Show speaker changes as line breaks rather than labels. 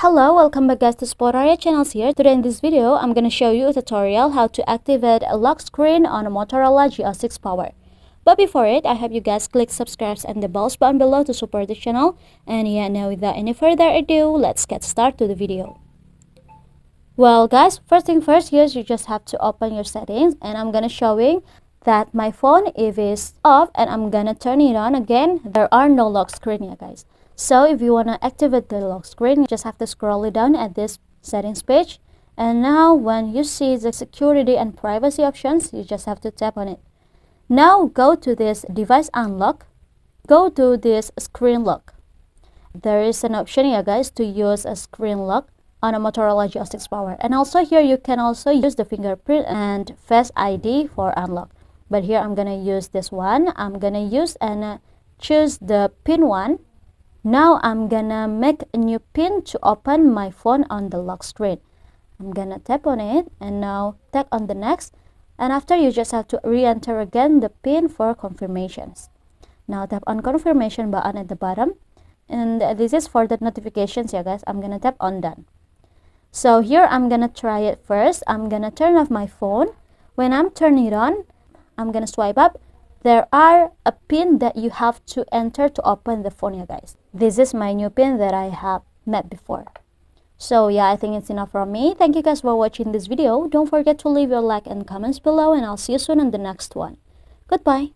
Hello, welcome back guys to Spotaria channels here. Today in this video, I'm going to show you a tutorial how to activate a lock screen on a Motorola G06 Power. But before it, I hope you guys click subscribe and the bells button below to support the channel. And yeah, now without any further ado, let's get started to the video. Well guys, first thing first, here you just have to open your settings, and I'm going to showing that my phone if it's off, and I'm going to turn it on again. There are no lock screen here guys. So if you want to activate the lock screen, you just have to scroll it down at this settings page. And now when you see the security and privacy options, you just have to tap on it. Now go to this device unlock. Go to this screen lock. There is an option here guys to use a screen lock on a Motorola G06 Power. And also here you can also use the fingerprint and Face ID for unlock. But here I'm going to use this one. I'm going to use and choose the pin one. Now I'm gonna make a new pin to open my phone on the lock screen. I'm gonna tap on it and now tap on the next, and after you just have to re-enter again the pin for confirmations. Now tap on confirmation button at the bottom, and this is for the notifications. Yeah guys, I'm gonna tap on done. So here I'm gonna try it first. I'm gonna turn off my phone. When I'm turning it on, I'm gonna swipe up. There are a pin that you have to enter to open the phone, you guys. This is my new pin that I have met before. So yeah, I think it's enough from me. Thank you guys for watching this video. Don't forget to leave your like and comments below, and I'll see you soon in the next one. Goodbye.